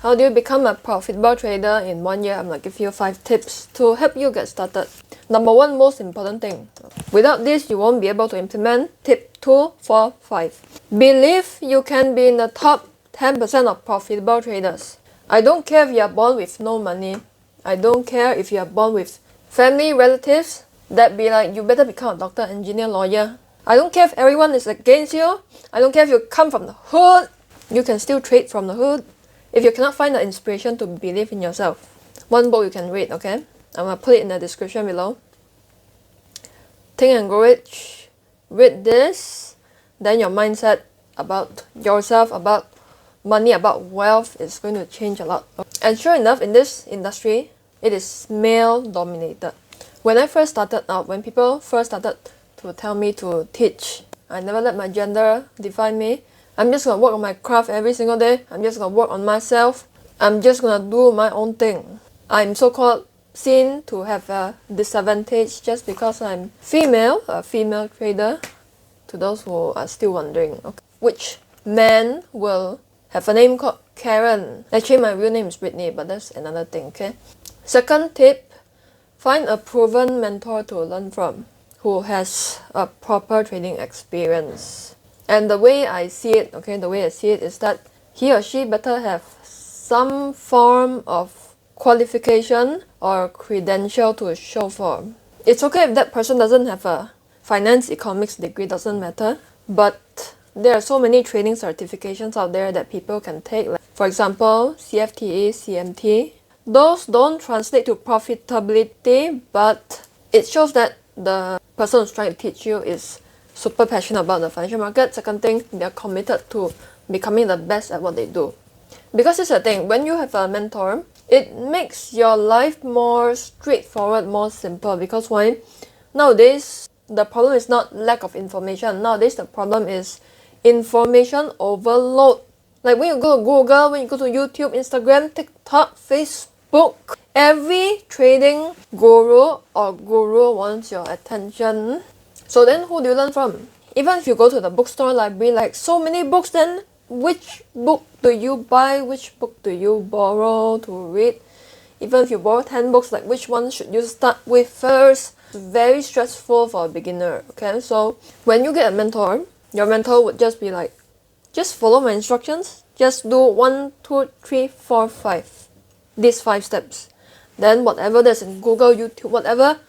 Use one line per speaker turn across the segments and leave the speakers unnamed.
How do you become a profitable trader in 1 year? I'm gonna give you 5 tips to help you get started. Number 1, most important thing. Without this, you won't be able to implement tip 2, 4, 5. Believe you can be in the top 10% of profitable traders. I don't care if you are born with no money. I don't care if you are born with family, relatives that be like, you better become a doctor, engineer, lawyer. I don't care if everyone is against you. I don't care if you come from the hood. You can still trade from the hood. If you cannot find the inspiration to believe in yourself. One book you can read, okay? I'm going to put it in the description below. Think and Grow Rich. Read this. Then your mindset about yourself, about money, about wealth is going to change a lot. And sure enough, in this industry, it is male dominated. When I first started out, when people first started to tell me to teach, I never let my gender define me. I'm just gonna work on my craft every single day. I'm just gonna work on myself. I'm just gonna do my own thing. I'm so-called seen to have a disadvantage just because I'm female, a female trader. To those who are still wondering, okay, which man will have a name called Karen? Actually, my real name is Brittany, but that's another thing, okay? Second tip, find a proven mentor to learn from who has a proper trading experience. And the way I see it, okay, the way I see it is that he or she better have some form of qualification or credential to show for. It's okay if that person doesn't have a finance economics degree, doesn't matter. But there are so many trading certifications out there that people can take. Like, for example, CFTA, CMT. Those don't translate to profitability, but it shows that the person who's trying to teach you is super passionate about the financial market. Second thing, they're committed to becoming the best at what they do. Because it's a thing, when you have a mentor, it makes your life more straightforward, more simple. Because why? Nowadays, the problem is not lack of information. Nowadays, the problem is information overload. Like when you go to Google, when you go to YouTube, Instagram, TikTok, Facebook, every trading guru or guru wants your attention. So then who do you learn from? Even if you go to the bookstore library, like so many books, then which book do you buy? Which book do you borrow to read? Even if you borrow 10 books, like which one should you start with first? It's very stressful for a beginner, okay? So when you get a mentor, your mentor would just be like, just follow my instructions. Just do 1, 2, 3, 4, 5. These 5 steps. Then whatever that's in Google, YouTube, whatever,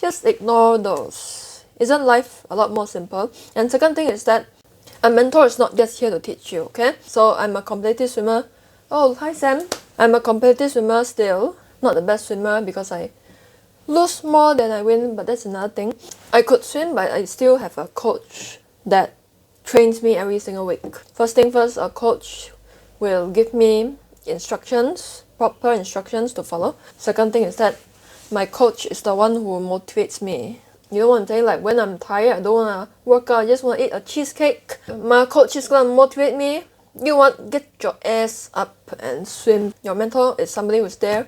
just ignore those. Isn't life a lot more simple? And second thing is that a mentor is not just here to teach you, okay? So I'm a competitive swimmer. Oh, hi Sam. I'm a competitive swimmer still. Not the best swimmer because I lose more than I win, but that's another thing. I could swim, but I still have a coach that trains me every single week. First thing first, a coach will give me instructions, proper instructions to follow. Second thing is that my coach is the one who motivates me. You know what I'm saying? Like when I'm tired, I don't want to work out, I just want to eat a cheesecake. My coach is going to motivate me. You want, get your ass up and swim. Your mentor is somebody who's there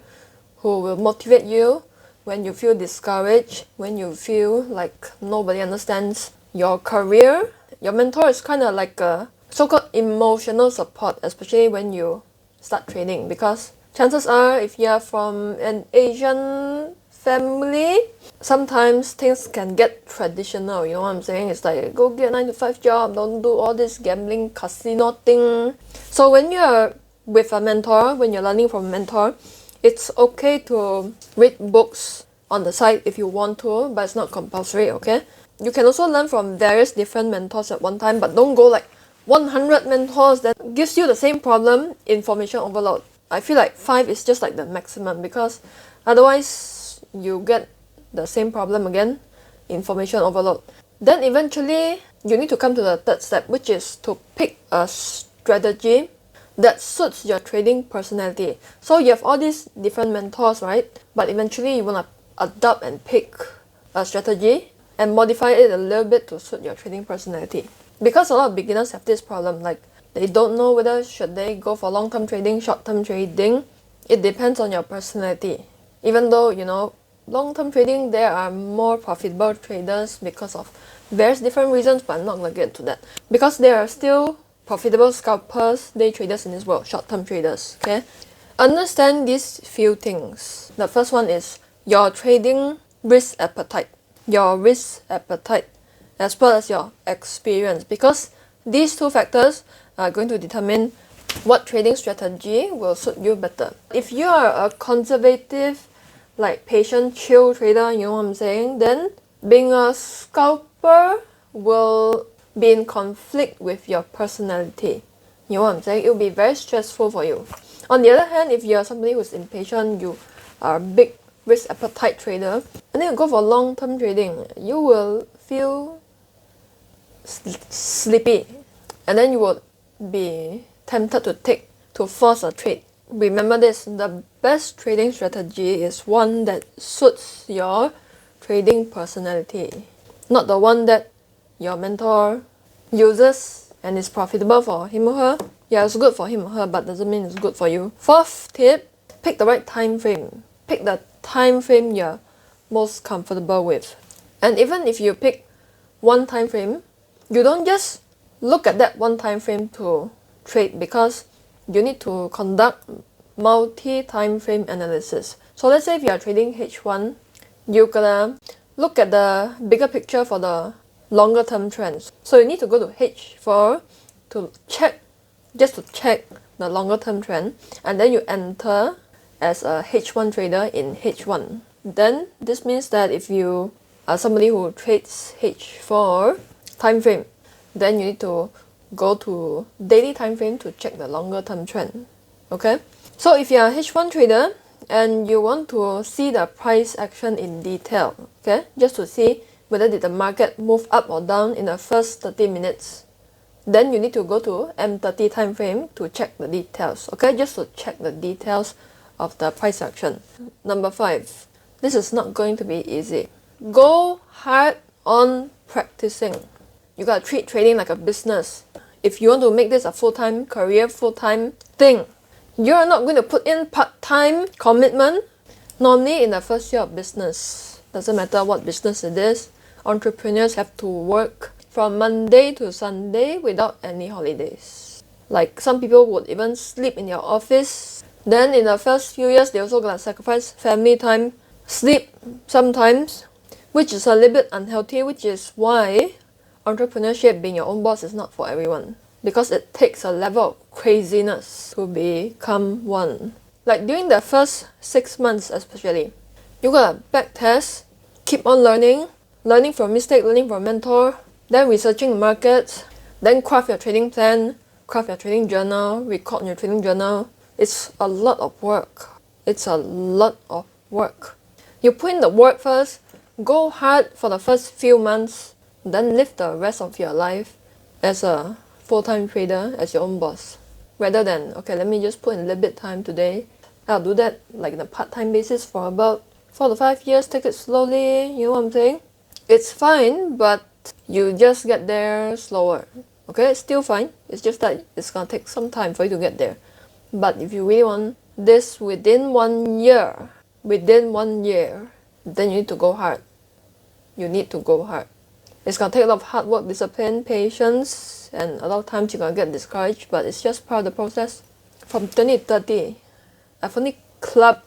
who will motivate you when you feel discouraged, when you feel like nobody understands your career. Your mentor is kind of like a so-called emotional support, especially when you start trading, because chances are if you are from an Asian family, sometimes things can get traditional, you know what I'm saying? It's like, go get a 9-to-5 job, don't do all this gambling casino thing. So when you're with a mentor, when you're learning from a mentor, it's okay to read books on the side if you want to, but it's not compulsory, okay? You can also learn from various different mentors at one time, but don't go like 100 mentors that gives you the same problem, information overload. I feel like 5 is just like the maximum, because otherwise you get the same problem again, information overload. Then eventually you need to come to the third step, which is to pick a strategy that suits your trading personality. So you have all these different mentors, right? But eventually you want to adopt and pick a strategy and modify it a little bit to suit your trading personality. Because a lot of beginners have this problem, like they don't know whether should they go for long-term trading, short-term trading. It depends on your personality. Even though, you know, long-term trading, there are more profitable traders because of various different reasons, but I'm not going to get into that. Because there are still profitable scalpers, day traders in this world, short-term traders, okay? Understand these few things. The first one is your trading risk appetite. Your risk appetite as well as your experience, because these two factors are going to determine what trading strategy will suit you better. If you are a conservative, like patient, chill trader, you know what I'm saying, then being a scalper will be in conflict with your personality. You know what I'm saying? It will be very stressful for you. On the other hand, if you are somebody who's impatient, you are a big risk appetite trader, and then you go for long-term trading, you will feel sleepy, and then you will be tempted to force a trade. Remember this, the best trading strategy is one that suits your trading personality, not the one that your mentor uses and is profitable for him or her. Yeah, it's good for him or her, but doesn't mean it's good for you. Fourth tip, pick the right time frame. Pick the time frame you're most comfortable with. And even if you pick one time frame, you don't just look at that one time frame to trade, because you need to conduct multi-time frame analysis. So let's say if you are trading H1, you gotta look at the bigger picture for the longer term trends. So you need to go to H4 to check the longer term trend, and then you enter as a H1 trader in H1. Then this means that if you are somebody who trades H4 time frame, then you need to go to daily time frame to check the longer term trend. Okay? So if you are a H1 trader and you want to see the price action in detail, okay, just to see whether did the market move up or down in the first 30 minutes, then you need to go to M30 time frame to check the details, okay, just to check the details of the price action. Number 5, this is not going to be easy. Go hard on practicing. You gotta treat trading like a business. If you want to make this a full-time career, full-time thing, you are not going to put in part-time commitment. Normally in the first year of business, doesn't matter what business it is, entrepreneurs have to work from Monday to Sunday without any holidays. Like some people would even sleep in their office. Then in the first few years, they also gotta sacrifice family time, sleep sometimes, which is a little bit unhealthy, which is why entrepreneurship, being your own boss, is not for everyone. Because it takes a level of craziness to become one. Like during the first 6 months especially, you gotta back test, keep on learning from mistake, learning from mentor, then researching the market, then craft your trading plan, craft your trading journal, record your trading journal. It's a lot of work. You put in the work first, go hard for the first few months, then live the rest of your life as a full-time trader, as your own boss. Rather than, okay, let me just put in a little bit time today. I'll do that like on a part-time basis for about 4 to 5 years, take it slowly, you know what I'm saying? It's fine, but you just get there slower. Okay, it's still fine. It's just that it's gonna take some time for you to get there. But if you really want this within 1 year, then you need to go hard. It's gonna take a lot of hard work, discipline, patience, and a lot of times you're gonna get discouraged, but it's just part of the process. From 20 to 30, I've only clubbed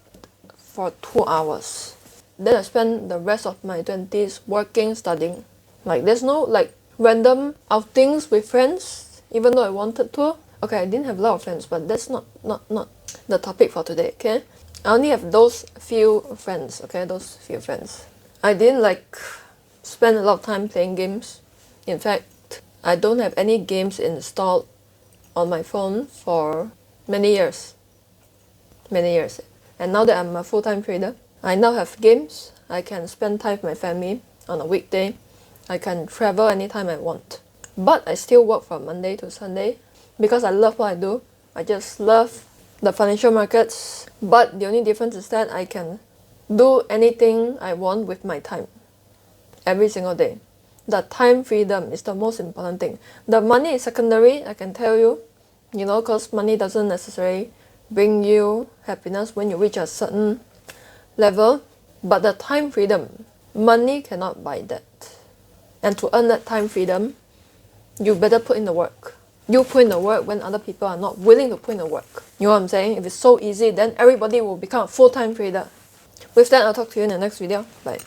for 2 hours. Then I spent the rest of my 20s working, studying. Like there's no like random outings with friends, even though I wanted to. Okay, I didn't have a lot of friends, but that's not the topic for today, okay? I only have those few friends, okay? Those few friends. I didn't like spend a lot of time playing games. In fact, I don't have any games installed on my phone for many years. And now that I'm a full-time trader, I now have games. I can spend time with my family on a weekday. I can travel anytime I want. But I still work from Monday to Sunday because I love what I do. I just love the financial markets. But the only difference is that I can do anything I want with my time every single day. The time freedom is the most important thing. The money is secondary, I can tell you, because money doesn't necessarily bring you happiness when you reach a certain level. But the time freedom, money cannot buy that. And to earn that time freedom, you better put in the work. You put in the work when other people are not willing to put in the work. You know what I'm saying? If it's so easy, then everybody will become a full-time trader. With that, I'll talk to you in the next video. Bye.